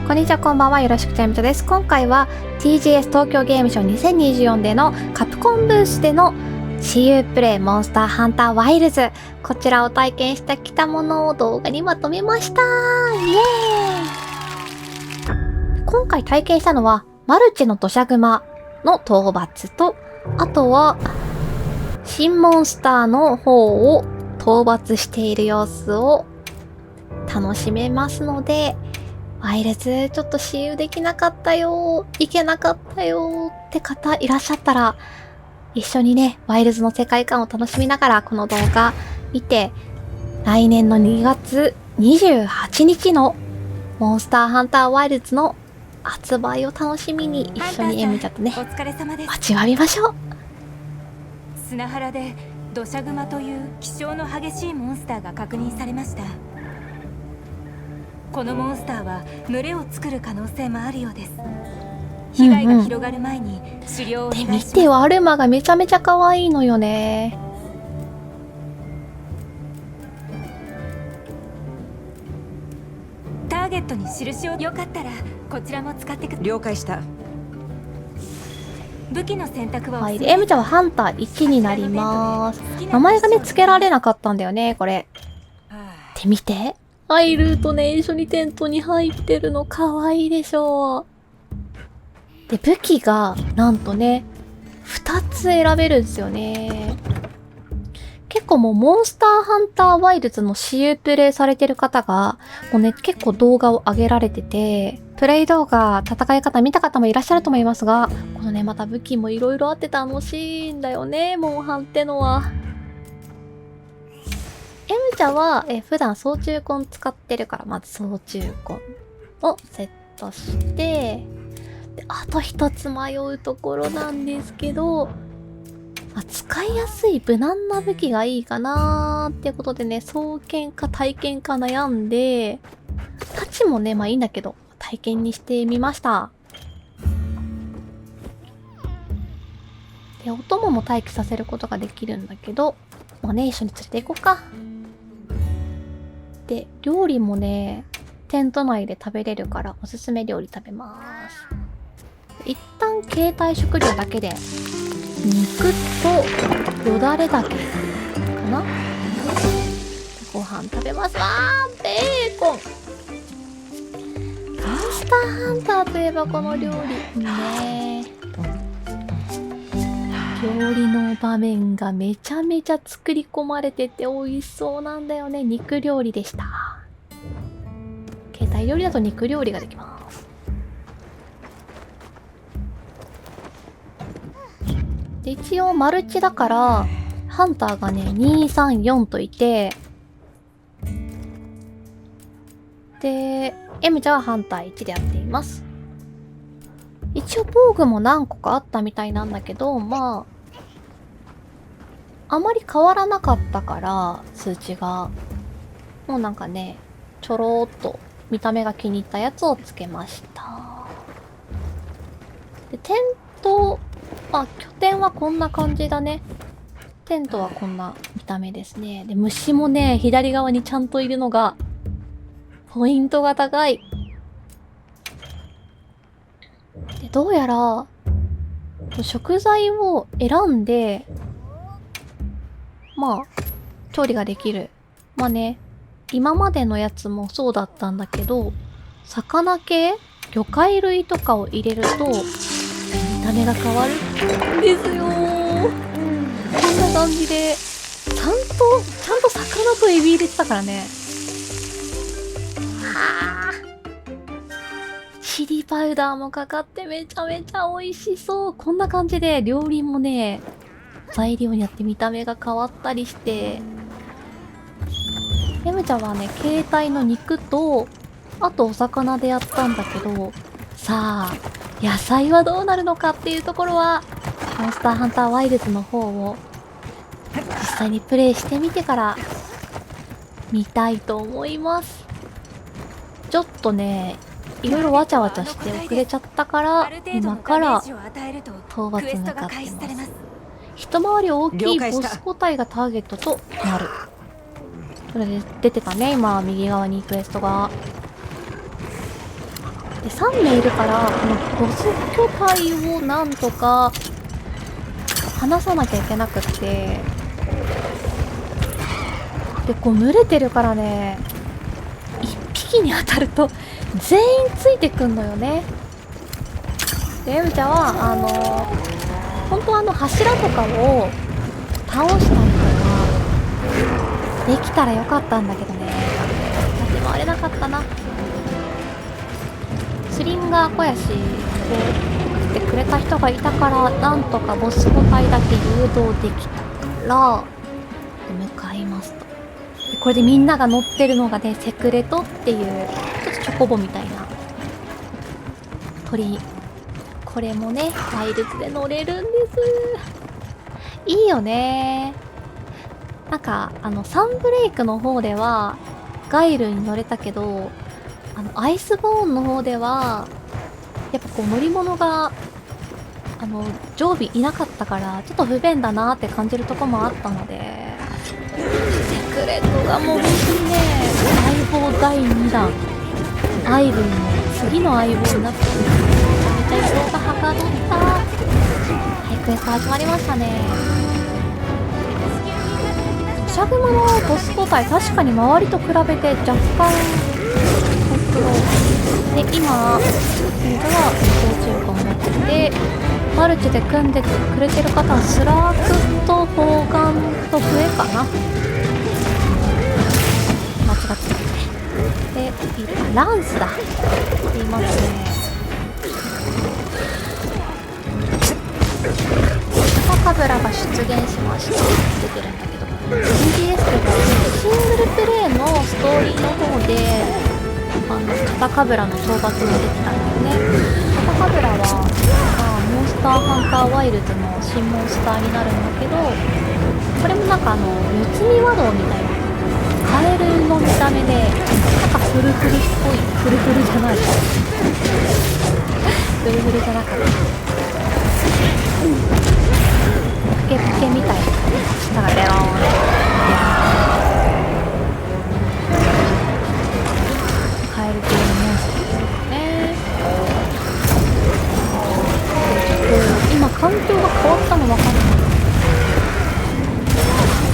こんにちは、こんばんは。よろしくちゃみちゃです。今回は TGS 東京ゲームショウ2024でのカプコンブースでの CU プレイモンスターハンターワイルズ。こちらを体験してきたものを動画にまとめました。イエーイ。今回体験したのはマルチの土砂熊の討伐と、あとは新モンスターの方を討伐している様子を楽しめますので、ワイルズちょっと私有できなかったよ、いけなかったよって方いらっしゃったら、一緒にね、ワイルズの世界観を楽しみながらこの動画見て、来年の2月28日のモンスターハンターワイルズの発売を楽しみに一緒にエミちゃんとね、待ちわびましょう。砂原で土砂熊という気性の激しいモンスターが確認されました。このモンスターは群れを作る可能性もあるようです。被害が広がる前に狩猟をお願いします。で、見てよ、アルマがめちゃめちゃ可愛いのよね。ターゲットに印をよかったらこちらも使ってください。了解した。武器の選択ははい、で、エムちゃんはハンター1になります。名前がね、付けられなかったんだよね、これ。って見て。アイルーとね、一緒にテントに入ってるの可愛いでしょう。で、武器が、なんとね、2つ選べるんですよね。結構もうモンスターハンターワイルズの私有プレイされてる方が、もうね、結構動画を上げられてて、プレイ動画、戦い方見た方もいらっしゃると思いますが、このね、また武器もいろいろあって楽しいんだよね、モンハンってのは。エムちゃんは、普段操虫根使ってるから、まず操虫根をセットして、であと一つ迷うところなんですけど、使いやすい無難な武器がいいかなーってことでね、双剣か体験か悩んで、価値もね、まあいいんだけど、体験にしてみました。で、お供も待機させることができるんだけど、まあね、一緒に連れて行こうか。で、料理もね、テント内で食べれるからおすすめ料理食べます。一旦携帯食料だけで、肉とよだれだけかな。ご飯食べます。わー、ベーコン。モンスターハンターといえばこの料理ね。料理の場面がめちゃめちゃ作り込まれてて美味しそうなんだよね。肉料理でした。携帯料理だと肉料理ができます。で、一応マルチだからハンターがね2、3、4といて、で M ちゃんはハンター1でやっています。一応防具も何個かあったみたいなんだけど、まああまり変わらなかったから数値がもうなんかね、ちょろーっと見た目が気に入ったやつをつけました。で、テント、拠点はこんな感じだね。テントはこんな見た目ですね。で、虫もね、左側にちゃんといるのがポイントが高い。で、どうやら食材を選んでまあ調理ができる。まあね、今までのやつもそうだったんだけど、魚系魚介類とかを入れると見た目が変わるんですよ。こんな感じでちゃんと魚とエビ入れてたからね。はあ、チリパウダーもかかってめちゃめちゃ美味しそう。こんな感じで料理もね、材料によって見た目が変わったりして、エムちゃんはね、携帯の肉とあとお魚でやったんだけど、さあ野菜はどうなるのかっていうところはモンスターハンターワイルズの方を実際にプレイしてみてから見たいと思います。ちょっとね、いろいろわちゃわちゃして遅れちゃったから、今から討伐に向かってます。一回り大きいボス個体がターゲットとなる。それで出てたね、今右側にクエストが。で3名いるから、このボス巨体をなんとか離さなきゃいけなくって、でこう群れてるからね、1匹に当たると全員ついてくんのよね。でエムちゃんは本当柱とかを倒したりとかできたらよかったんだけどね。立ち回れなかったな。スリンガー小屋しを送ってくれた人がいたから、なんとかボス個体だけ誘導できたから向かいますと。でこれでみんなが乗ってるのがね、セクレトっていうちょっとチョコボみたいな鳥。これもねワイルズで乗れるんです。いいよね。なんかサンブレイクの方ではガイルに乗れたけど、アイスボーンの方ではやっぱこう乗り物が常備いなかったからちょっと不便だなって感じるとこもあったので、セクレットがもう本当にね、相棒第2弾アイブンの次の相棒になってくる。めちゃめちゃ移動がはかどった。はい、クエスト始まりましたね。シャグマのボス個体、確かに周りと比べて若干で、今彼女は操縦桿を持ってて、マルチで組んでくれてる方はスラークと砲丸と笛かな。間違ってたね。で、ランスだって言いますね。カブラが出現しました出てるんだけど、 TGS ではシングルプレイのストーリーの方でカタカブラの討伐もできたんだよね。カタカブラは、モンスターハンターワイルズの新モンスターになるんだけど、これもなんか四つ見和道みたいなカエルの見た目で、なんかフルフルっぽい、フルフルじゃないフルフルじゃなかった、ポケポケみたいな舌がベローンってカエル系のモンスターですね。今環境が変わったの分か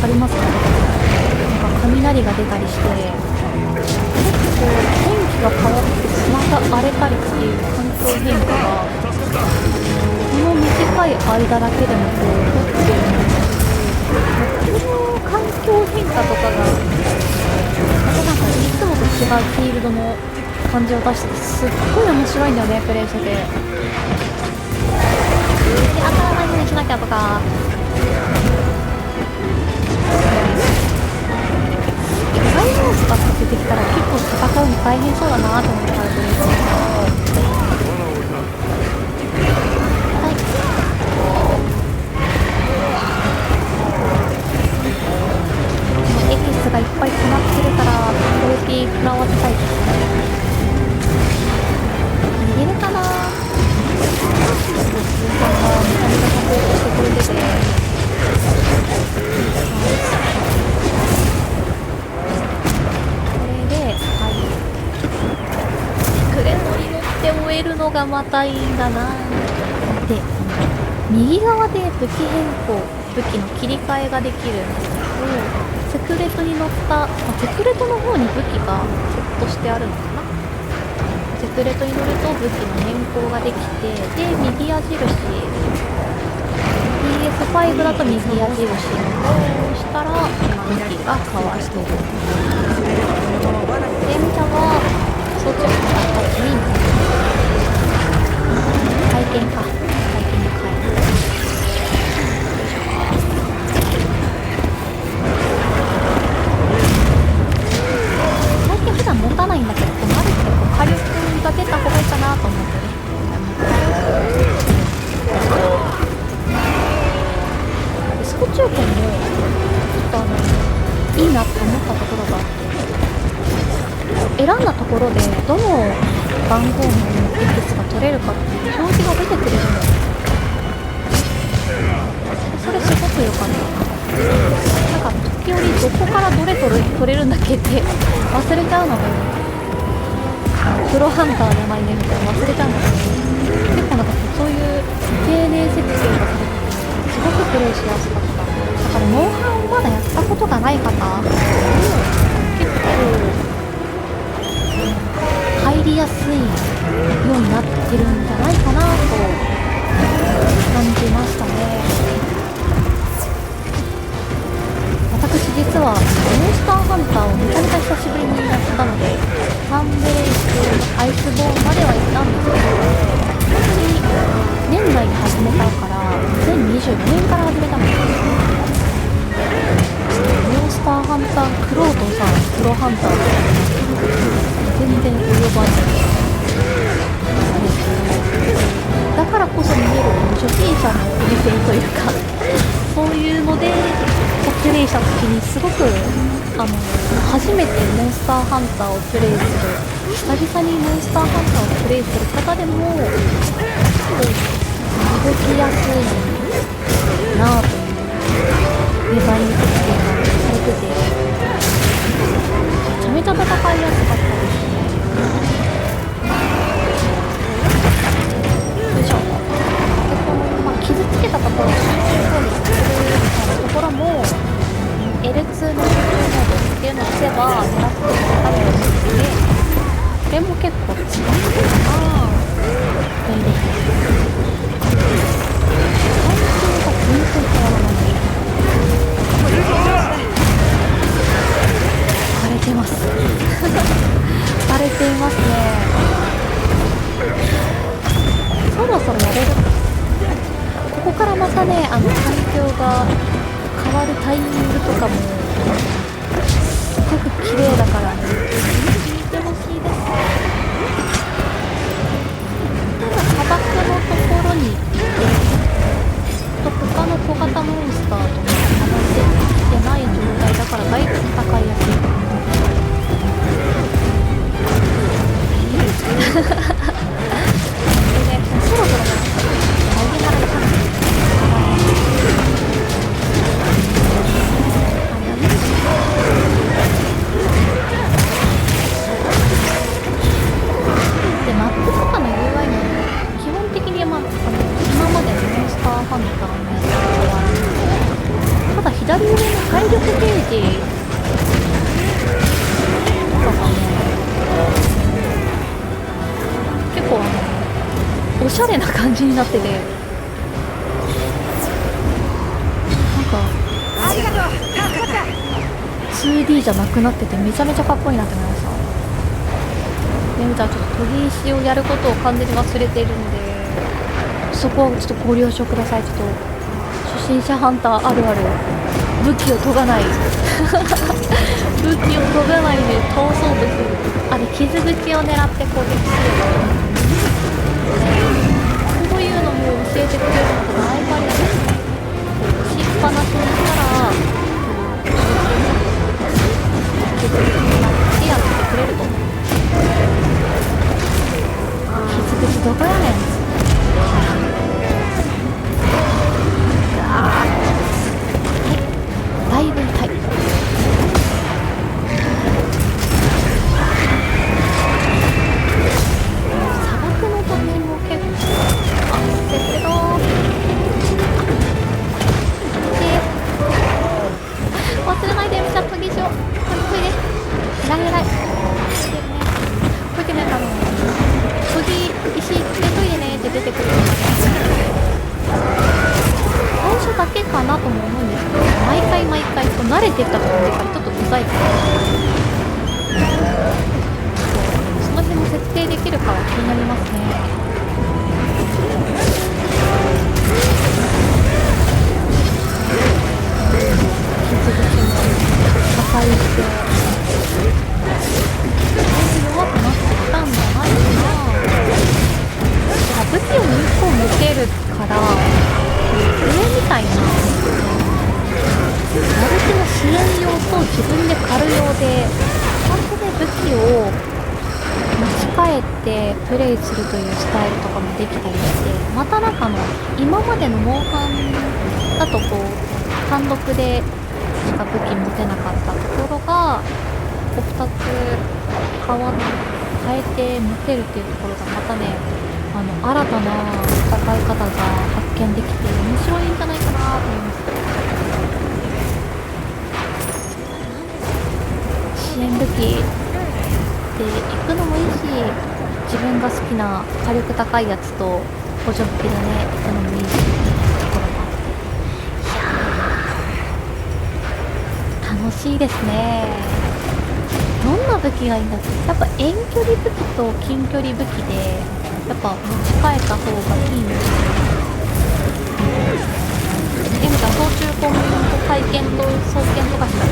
りますかね。なんか雷が出たりして、結構天気が変わって砂が荒れたりっていう環境変化がこの短い間だけでもこう起きてるんですけど、この環境変化とかがまたなんかいつもと違うフィールドの感じを出してすっごい面白いんだよね、プレイしてて。で、当たらないようにしなきゃとか、サイモンスターって出てきたら結構戦うの大変そうだなと思ってからプレイしてる。エキスがいっぱい詰まってるから攻撃食らわせたいですね。逃げるかな。スーさんがめちゃめちゃサポートしてくれてて、これで、はい、クレノに乗って終えるのがまたいいんだな。で、右側で武器変更、武器の切り替えができるんですけど、セクレトに乗った、セクレトの方に武器がセットしてあるのかな。セクレトに乗ると武器の変更ができて、で、右矢印 PS5 だと右矢印を押したら武器が変わっている。電車は装置を使った時に体験か、体験に変える。普段持たないんだけど、こうなるってこう火力が出た方がいいかなと思ってね。でスコ中剣もちょっといいなって思ったところがあって、選んだところでどの番号のエキスが取れるかっていう表示が出てくれるの。それすごく良かった。なんか時折どこからどれ取れるんだっけって忘れちゃうので、プロハンターじゃないねみたいな忘れちゃうんだけど、結構なんかそういう丁寧設計がされててすごくプレイしやすかった。だからモンハンをまだやったことがない方結構入りやすいようになってるんじゃないかなと感じましたね。私実はモンスターハンターをめちゃめちゃ久しぶりにやったので、サンベレイスアイスボーンまでは行ったんですけど、本当に年内に始めたから2024年から始めたので、モンスターハンタークロートさんプロハンター全然及ばないだからこそ見える初心者の目線というかそういうのでプレイした時にすごく初めてモンスターハンターをプレイする久々にモンスターハンターをプレイする方でも動きやすいなぁというデザイン設計がされててめちゃめちゃ戦いやすかったですね。よいしょ。でこの、傷つけたところを修理するみたいなところも L2 の集中モードっていうのをすれば狙ってかかるようになってて、これも結構使うかな。便利です。環境が全然変わらない。荒れてます荒れていますね。そろそろやれる。ここからまたね環境が変わるタイミングとかもすごく綺麗だからね、見てほしいです。砂漠のところに行って他の小型モンスターとも話してない状態だからだいぶ戦いやすいでね、そろそろ大変ならかな。でマップとかの UI も基本的に、今までのモンスターハンターのやつと変わらない。ただ左上の体力ゲージとかがね結構おしゃれな感じになってて、なんか 2D じゃなくなっててめちゃめちゃかっこいいなって思いました。でじゃあちょっと研ぎ石をやることを完全に忘れているので、そこはちょっとご了承ください。ちょっと初心者ハンターあるある武器を研がない武器を研がないで倒そうとする。あれ傷口を狙って攻撃する。こういうのも教えてくれるのがだいぶありだね。押しっぱなしにしたら傷口になってやってくれると。傷口どこやねん。だいぶ痛い。砂漠の土地も結構焦ってろ忘れないで。めちゃ研ぎしよう。これで偉い偉い。これでね研ぎ石入れといてねって出てくるのがね最初だけかなとも思うんですけど、毎回慣れてった感じからちょっとうざいからその辺も設定できるかは気になりますね。傷口も破壊して弱くなってきたんじゃないかな。武器を2個向けるから上みたいなマルチの支援用と自分で狩る用でちゃんとね武器を持ち帰ってプレイするというスタイルとかもできたりして、またなんか今までのモンハンだとこう単独でしか武器持てなかったところがこう2つ変わっ変えて持てるっていうところがまたね、新たな戦い方が発見できて面白いんじゃないかなと思います。支援武器で行くのもいいし、自分が好きな火力高いやつと補助武器でね行くのもいいしっていうところもあって、いやー楽しいですね。どんな武器がいいんだって、やっぱ遠距離武器と近距離武器でやっぱ持ち替えた方がいいんですよ。エムちゃん操縦コンと体験と双剣とかしか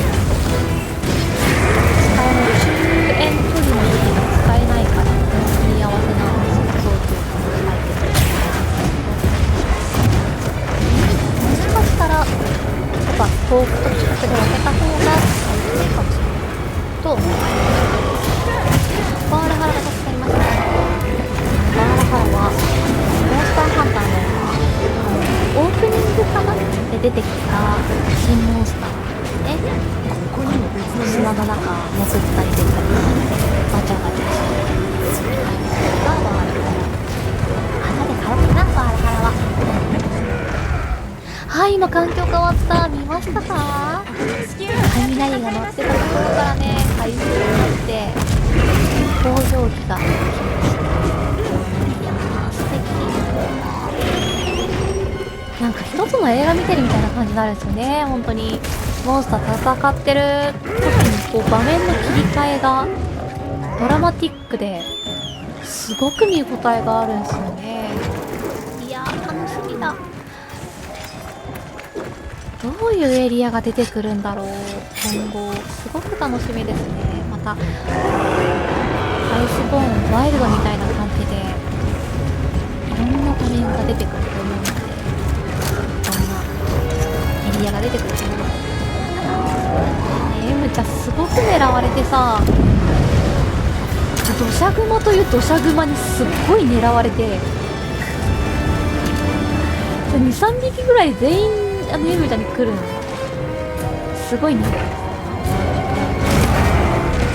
使えない、中遠距離の武器が使えないから組み合わせなんですよ、操縦コンと体験と。もしかしたらやっぱ遠くと近くで分けた方が使いやすいかもしれないと思います。バーラハラが助かりましたね。バーラハラはモンスターハンターのオープニングかなで出てきた新モンスターですね。砂の中潜ったり出たりガチャガチャしてがバーラハラ。花で軽くなバーラハラは。はい、今環境変わった。見ましたか？雷が乗ってたところからね、海水になって工場機が来ました。いやー素敵。なんか一つの映画見てるみたいな感じになるんですよね。本当にモンスター戦ってる時にこう場面の切り替えがドラマティックですごく見応えがあるんですよね。いやー楽しみだ。どういうエリアが出てくるんだろう今後。すごく楽しみですね。またアイスボーンワイルドみたいな感じでいろんな場面が出てくると思うので、どんなエリアが出てくると思うので、エムちゃんすごく狙われてさ、土砂熊という土砂熊にすっごい狙われて 2,3 匹ぐらい全員エムちゃんに来るのすごいね。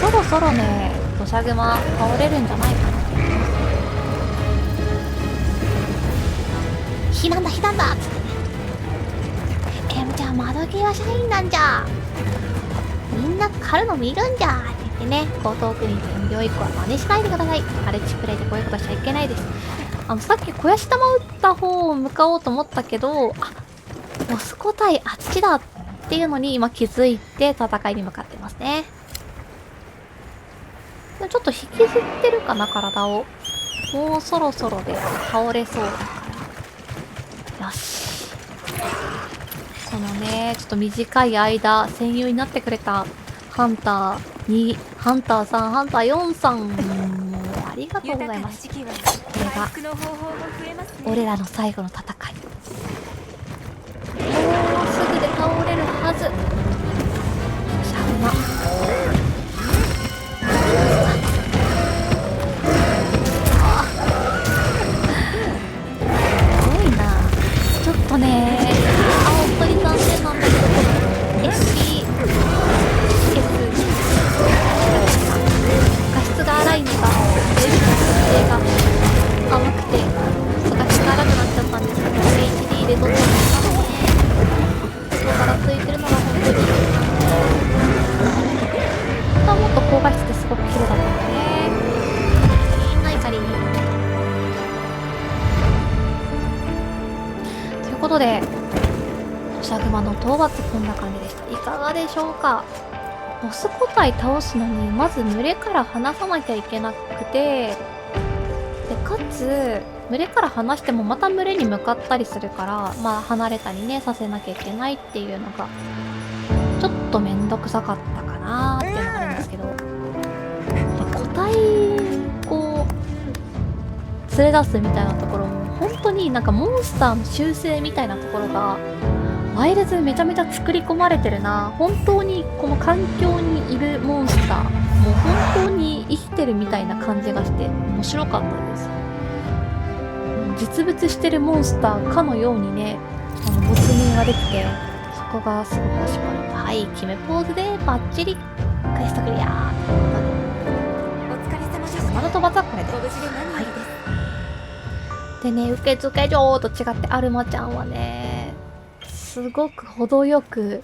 そろそろね土砂熊倒れるんじゃないかな。避難だ避難だっつってね、エムちゃん窓際社員なんじゃ、みんな狩るの見るんじゃって言ってね、江東区に病一個は真似しないでください。マルチプレイでこういうことしちゃいけないです。さっき肥やし玉打った方を向かおうと思ったけど、モスコ対あっちだっていうのに今気づいて戦いに向かってますね。ちょっと引きずってるかな体を。もうそろそろで倒れそうだから。よし。このね、ちょっと短い間戦友になってくれたハンター2、ハンター3、ハンター4さん、もうありがとうございます。これが俺らの最後の戦い。もうすぐで倒れるはず。シャウマ。すごいな。ちょっとね、本当に残念なんだけど、この SP、画質が荒いのが、レビューの設定が甘くて、画質が荒くなっちゃったんですけど、HD で撮ってましたね。からついてるのが本当に本当はもっと高画質ですごく綺麗だったんだね。ないかりということで土砂熊の討伐こんな感じでした。いかがでしょうか。ボス個体倒すのにまず群れから離さなきゃいけなくて、でかつ群れから離してもまた群れに向かったりするから、まあ離れたりねさせなきゃいけないっていうのがちょっとめんどくさかったかなーっていうのがあるんですけど、個体こう連れ出すみたいなところも本当になんかモンスターの習性みたいなところがワイルズめちゃめちゃ作り込まれてるな。本当にこの環境にいるモンスターもう本当に生きてるみたいな感じがして面白かったです。実物してるモンスターかのようにね、没入ができて、そこがすごく欲しかった。はい、決めポーズでバッチリクエストクリアーということで、お疲れ様でした。まだ討伐はこれで。ご無事で何よりです。でね、受付嬢と違ってアルマちゃんはね、すごく程よく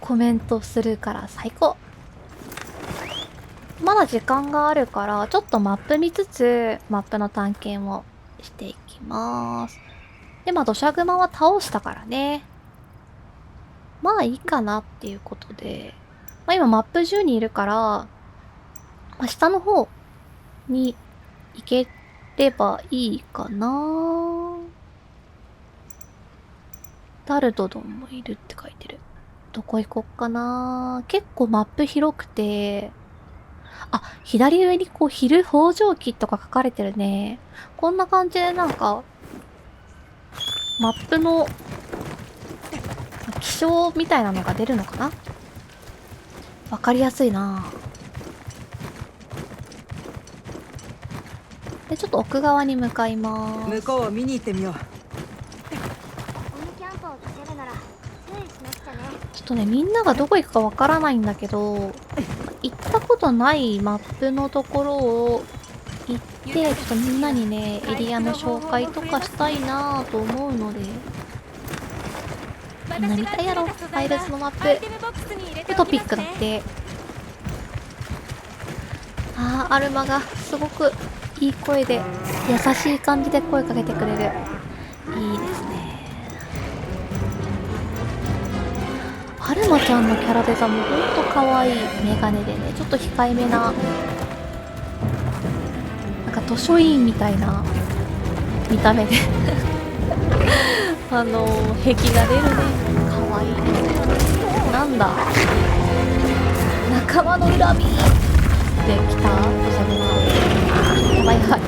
コメントするから最高。まだ時間があるから、ちょっとマップ見つつ、マップの探検をしていきます。で、まあ、土砂熊は倒したからね。まあいいかなっていうことで。まあ今マップ10にいるから、まあ、下の方に行ければいいかな。ダルドドンもいるって書いてる。どこ行こっかな。結構マップ広くて、あ、左上にこう昼北条記とか書かれてるね。こんな感じでなんか、マップの気象みたいなのが出るのかな。わかりやすいな。で、ちょっと奥側に向かいます。向こうを見に行ってみよう。ちょっとね、みんながどこ行くかわからないんだけど、行ったことないマップのところを行って、ちょっとみんなにね、エリアの紹介とかしたいなぁと思うので、みんな見たいやろ、パイレーツのマップ。で、トピックだって。あー、アルマがすごくいい声で、優しい感じで声かけてくれる。いいですね。アルマちゃんのキャラデザもほんと可愛いメガネでね、ちょっと控えめな、なんか図書委員みたいな見た目で壁が出るね。可愛いね。なんだ、仲間の恨みってきた。土砂熊。やばいやばい。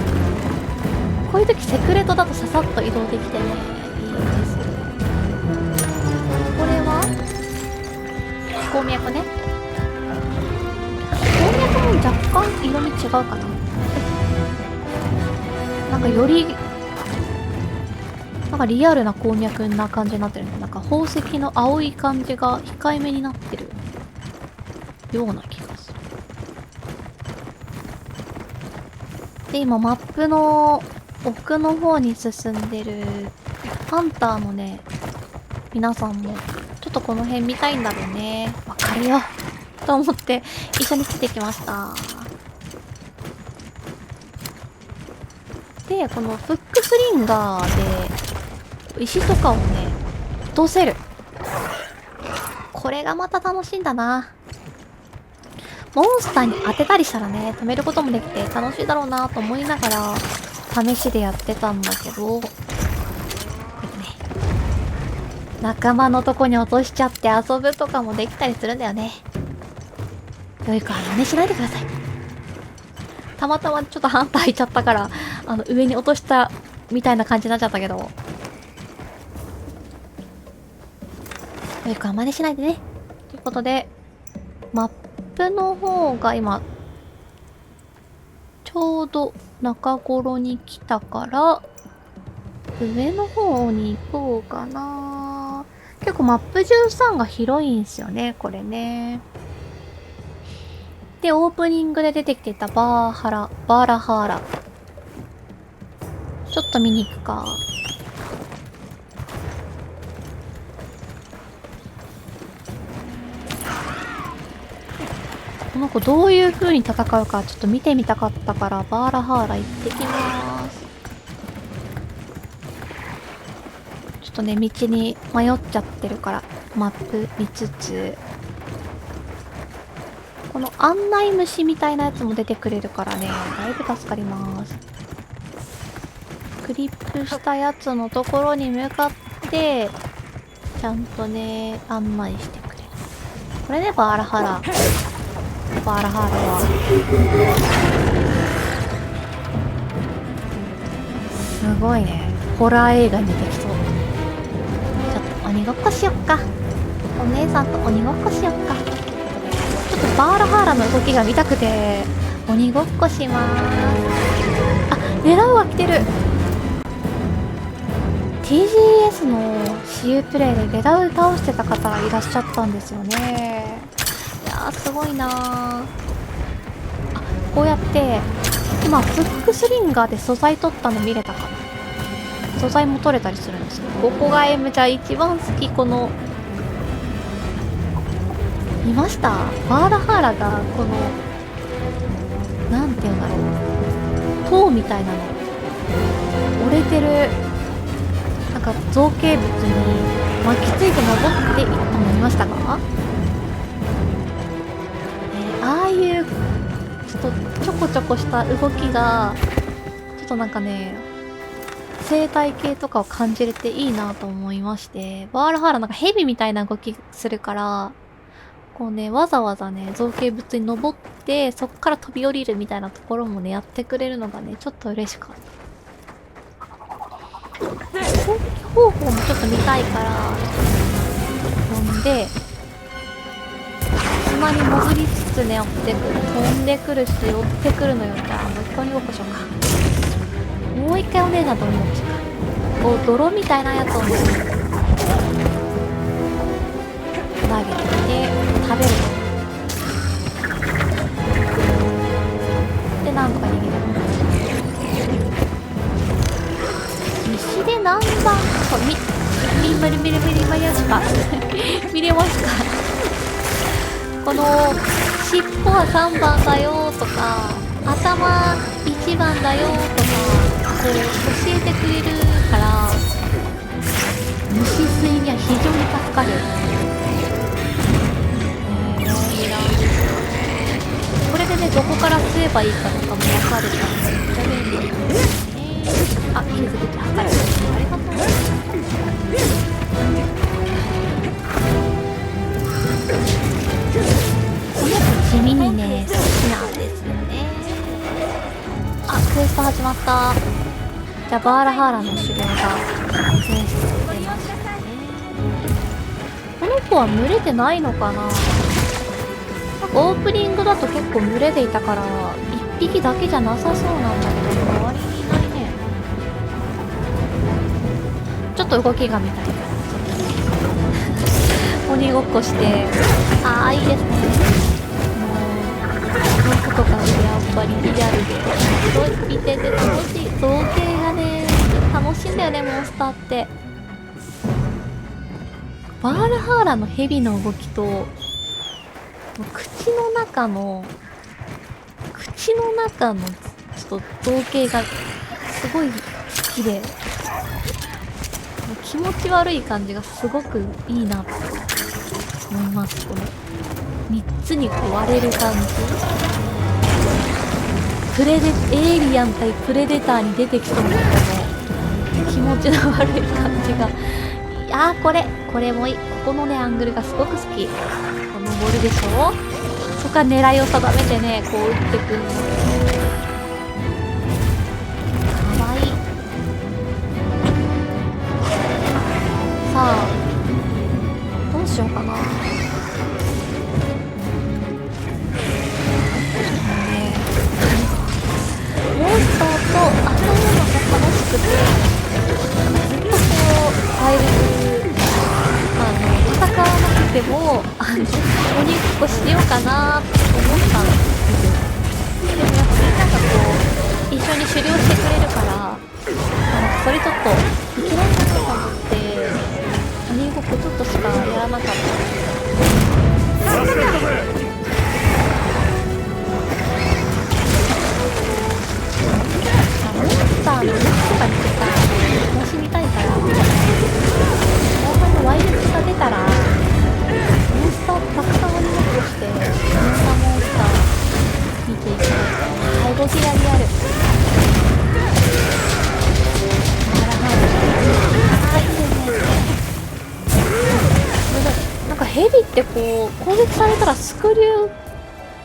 こういう時セクレトだとささっと移動できてね、いいです。これは鉱脈ね。鉱脈も若干色味違うかな。なんかよりなんかリアルな鉱脈な感じになってるね。なんか宝石の青い感じが控えめになってるような気がする。で、今マップの奥の方に進んでるハンターのね、皆さんもちょっとこの辺見たいんだろうね。わかるよと思って一緒についてきました。で、このフックスリンガーで石とかをね、落とせる。これがまた楽しいんだな。モンスターに当てたりしたらね、止めることもできて楽しいだろうなと思いながら試しでやってたんだけど、仲間のとこに落としちゃって遊ぶとかもできたりするんだよね。よいから真似しないでください。たまたまちょっとハンターいちゃったから、上に落としたみたいな感じになっちゃったけど。よいから真似しないでね。ということで、マップの方が今、ちょうど中頃に来たから、上の方に行こうかな。結構マップ13が広いんすよね、これね。で、オープニングで出てきてたバーラハーラ。ちょっと見に行くか。この子どういう風に戦うかちょっと見てみたかったから、バーラハーラ行ってきます。ちょっとね、道に迷っちゃってるから、マップ見つつ、この案内虫みたいなやつも出てくれるからね、だいぶ助かります。クリップしたやつのところに向かって、ちゃんとね、案内してくれる。これね、バーラハラ。バーラハーラは。すごいね。ホラー映画に出てきそう。ちょっと鬼ごっこしよっか。お姉さんと鬼ごっこしよっか。ちょっとバーラハーラの動きが見たくて、鬼ごっこしまーす。あ、狙うは来てる。TGS の私有プレイでレダウ倒してた方がいらっしゃったんですよね。いやー、すごいなー。あ、こうやってまあフックスリンガーで素材取ったの見れたかな。素材も取れたりするんですよ。ここが M じゃ一番好き。この見ました？バーラハーラがこのなんていうんだろう、塔みたいなの折れてるなんか造形物に巻きついて登っていったの見ましたか？ああいうちょっとちょこちょこした動きがちょっとなんかね、生態系とかを感じれていいなと思いまして、バーラハーラなんか蛇みたいな動きするから、こうね、わざわざね、造形物に登って、そっから飛び降りるみたいなところもね、やってくれるのがね、ちょっと嬉しかった。攻撃方法もちょっと見たいから、飛んで、隙間に潜りつつね、追ってくる。飛んでくるし、追ってくるのよ。じゃあ、もう一回鬼ごっこしようか。もう一回お姉さんと鬼ごっこしようか。こう、泥みたいなやつをね、投げてきて、食べる。で、なんとか逃げる。石で何番か見れますか見れますかこの尻尾は3番だよとか頭1番だよとかこう教えてくれるから虫吸いには非常に助かる。これでね、どこから吸えばいいかとかも分かるからめっちゃ便利ですね。あ、気づき測る。ありがとう。この子地味にね、好きなんですよね。あ、クエスト始まった。じゃあバーラハーラの修行が全室出ましたね。この子は群れてないのかな。なんかオープニングだと結構群れでいたから1匹だけじゃなさそうなんだけど、周りにいないね。ちょっと動きが見たいから鬼ごっこして、ああいいですね。もう僕とかね、やっぱりリアルですごい見てて楽しい。造形がね楽しいんだよね、モンスターって。バーラハーラの蛇の動きと口の中のちょっと造形がすごい好きで、気持ち悪い感じがすごくいいなと思います。この3つにこう割れる感じ、エイリアン対プレデターに出てきそうなこの気持ちの悪い感じが、これもいい。ここのねアングルがすごく好き。こう登るでしょ、そこから狙いを定めてね、こう打ってくるの。かわいい。さあどうしようかな。モンスターと遊ぶのが楽しくて、ずっとこうファイル戦わなくても鬼ごっこしようかなって思ったんですよ。でもやっぱみんながこう一緒に狩猟してくれるから、それちょっといけないなと思って鬼ごっこちょっとしかやらなかったんですよ。モンスターの動きとか見てさ、楽しみたいから、ほんまにワイルドが出たらモンスターをたくさん鬼ごっこして、いろんなモンスター見ていきたい。はい、動きがリアル。あ、いいですね。なんかヘビってこう攻撃されたらスクリュ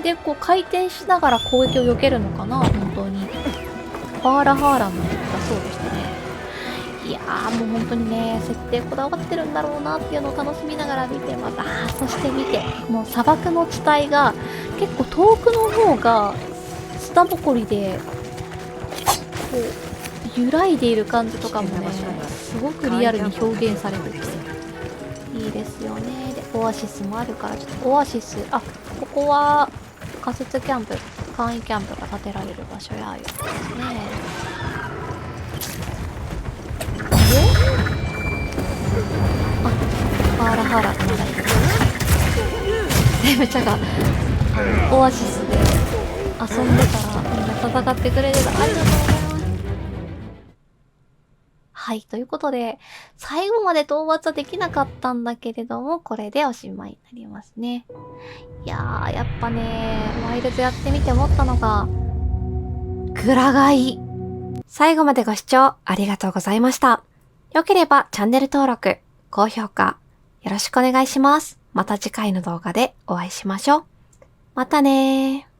ーでこう回転しながら攻撃を避けるのかな。本当にバーラハーラのだそうでしたね。いやーもう本当にね、設定こだわってるんだろうなっていうのを楽しみながら見てます。そして見て、もう砂漠の地帯が結構遠くの方が砂ぼこりでこう揺らいでいる感じとかもね、すごくリアルに表現されてていいですよね。でオアシスもあるから、ちょっとオアシス、ここは仮設キャンプ簡易キャンプが建てられる場所やいうことですね。あ、ハーラハーラーがまだいる。セブチャがオアシスで遊んでたらみんな戦ってくれてた。ありがとうございます。はい、ということで、最後まで討伐はできなかったんだけれども、これでおしまいになりますね。いやー、やっぱね、ワイルズやってみて思ったのが、グラガイ。最後までご視聴ありがとうございました。良ければチャンネル登録、高評価、よろしくお願いします。また次回の動画でお会いしましょう。またねー。